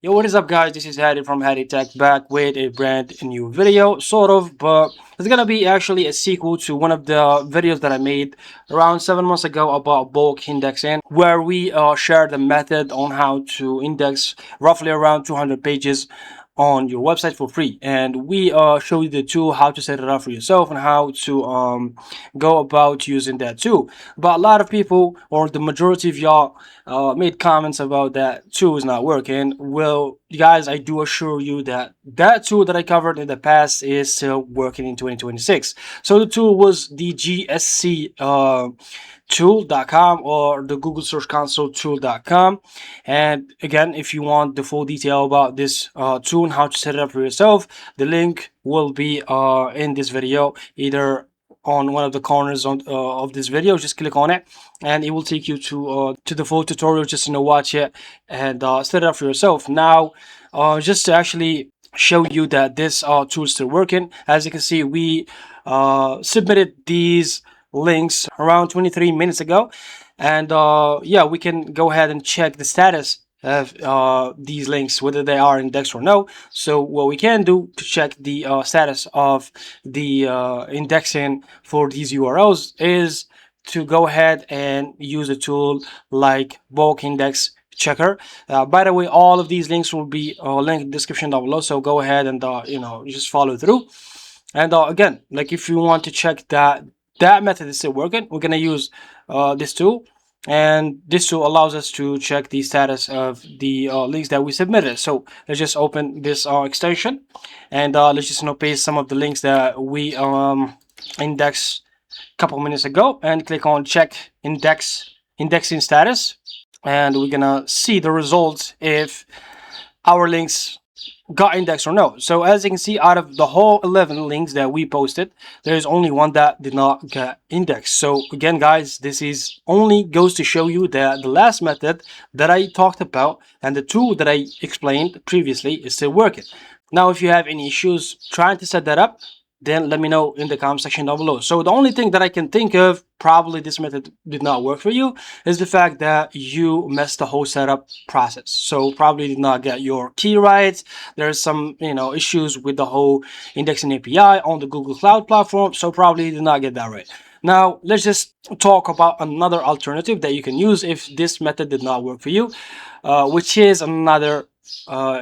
Yo, what is up, guys? This is Hadi from HadiTech back with a brand new video, sort of, but it's gonna be actually a sequel to one of the videos that I made around 7 months ago about bulk indexing, where we shared the method on how to index roughly around 200 pages on your website for free, and we show you the tool, how to set it up for yourself, and how to go about using that tool. But a lot of people, or the majority of y'all, made comments about that tool is not working. Well, guys, I do assure you that that tool that I covered in the past is still working in 2026. So the tool was the GSC tool.com or the Google Search Console tool.com. And again, if you want the full detail about this tool and how to set it up for yourself, the link will be in this video, either on one of the corners of this video. Just click on it and it will take you to the full tutorial. Just watch it and set it up for yourself. Now just to actually show you that this tool is still working, as you can see, we submitted these links around 23 minutes ago, and yeah, we can go ahead and check the status of these links, whether they are indexed or no. So what we can do to check the status of the indexing for these URLs is to go ahead and use a tool like bulk index checker. By the way, all of these links will be linked in the description down below, so go ahead and just follow through. And again, like, if you want to check that method is still working, we're gonna use this tool, and this tool allows us to check the status of the links that we submitted. So let's just open this extension, and let's just paste some of the links that we indexed a couple minutes ago, and click on check indexing status, and we're gonna see the results if our links got indexed or no. So as you can see, out of the whole 11 links that we posted, there is only one that did not get indexed. So again, guys, this is only goes to show you that the last method that I talked about and the tool that I explained previously is still working. Now, if you have any issues trying to set that up, then let me know in the comment section down below. So the only thing that I can think of, probably this method did not work for you, is the fact that you messed the whole setup process. So probably did not get your key right. There's some issues with the whole indexing API on the Google Cloud platform, so probably did not get that right. Now let's just talk about another alternative that you can use if this method did not work for you, which is another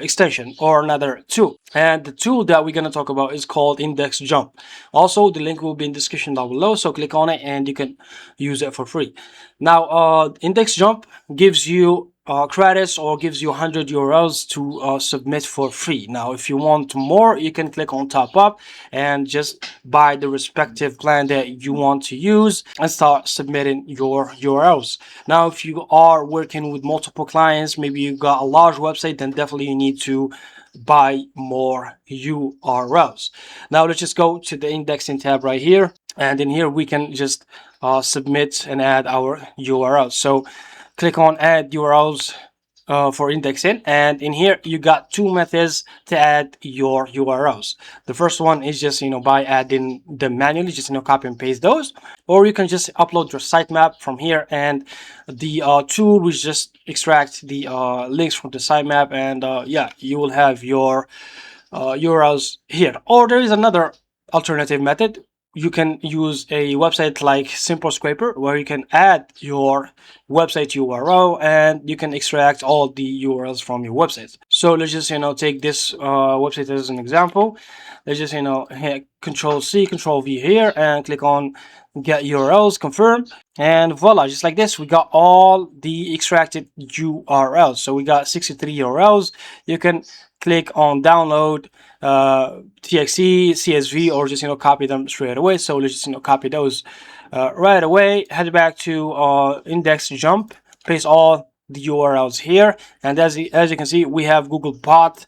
extension or another tool. And the tool that we're going to talk about is called Index Jump. Also, the link will be in the description down below, so click on it and you can use it for free. Now Index Jump gives you credits, or gives you 100 URLs to submit for free. Now if you want more, you can click on top up and just buy the respective plan that you want to use and start submitting your URLs. Now if you are working with multiple clients, maybe you got a large website, then definitely you need to buy more URLs. Now let's just go to the indexing tab right here, and in here we can just submit and add our URLs. So click on add URLs for indexing, and in here you got two methods to add your URLs. The first one is just by adding them manually, just copy and paste those, or you can just upload your sitemap from here, and the tool will just extract the links from the sitemap, and yeah, you will have your URLs here. Or there is another alternative method. You can use a website like Simple Scraper, where you can add your website URL and you can extract all the URLs from your website. So let's just take this website as an example. Let's just hit Control C, Control V here, and click on Get URLs, confirm, and voila, just like this, we got all the extracted URLs. So we got 63 URLs. You can click on download txt, csv, or just copy them straight away. So let's just copy those right away. Head back to Index Jump, paste all the URLs here, and as you can see, we have Googlebot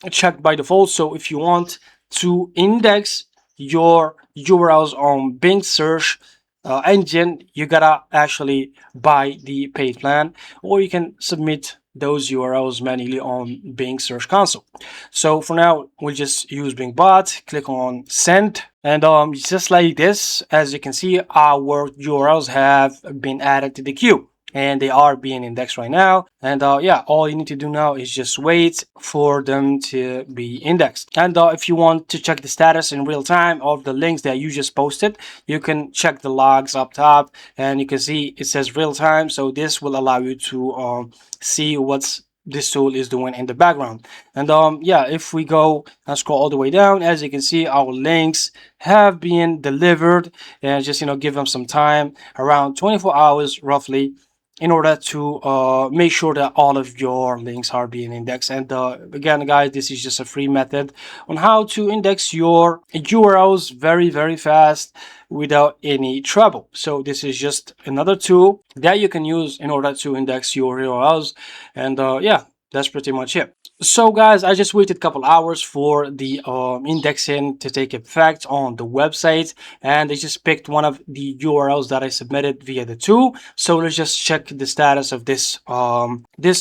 checked by default. So if you want to index your URLs on Bing search engine, you gotta actually buy the paid plan, or you can submit those URLs manually on Bing Search Console. So for now, we'll just use Bing Bot, click on send, and just like this, as you can see, our URLs have been added to the queue. and they are being indexed right now. And yeah, all you need to do now is just wait for them to be indexed. And if you want to check the status in real time of the links that you just posted, you can check the logs up top, and you can see it says real time. So this will allow you to see what's this tool is doing in the background. And yeah, if we go and scroll all the way down, as you can see, our links have been delivered, and just give them some time, around 24 hours roughly, in order to make sure that all of your links are being indexed. And again, guys, this is just a free method on how to index your URLs very fast without any trouble. So this is just another tool that you can use in order to index your URLs. And yeah, that's pretty much it. So guys, I just waited a couple hours for the indexing to take effect on the website, and I just picked one of the URLs that I submitted via the tool. So let's just check the status of this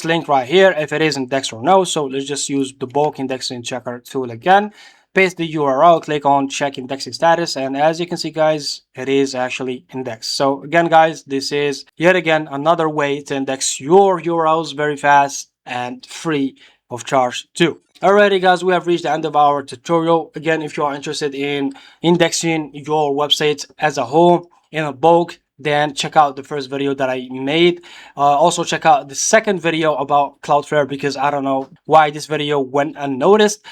link right here, if it is indexed or no. So let's just use the bulk indexing checker tool again. Paste the URL, click on check indexing status, and as you can see, guys, it is actually indexed. So again, guys, this is yet again another way to index your URLs very fast and free of charge too. Alrighty, guys, we have reached the end of our tutorial. Again, if you are interested in indexing your website as a whole in a bulk, then check out the first video that I made. Also check out the second video about Cloudflare, because I don't know why this video went unnoticed,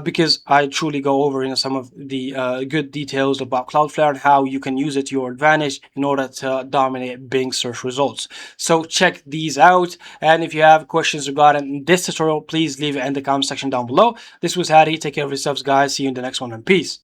because I truly go over some of the good details about Cloudflare and how you can use it to your advantage in order to dominate Bing search results. So check these out, and if you have questions regarding this tutorial, please leave it in the comment section down below. This was Hadi. Take care of yourselves, guys. See you in the next one, and peace.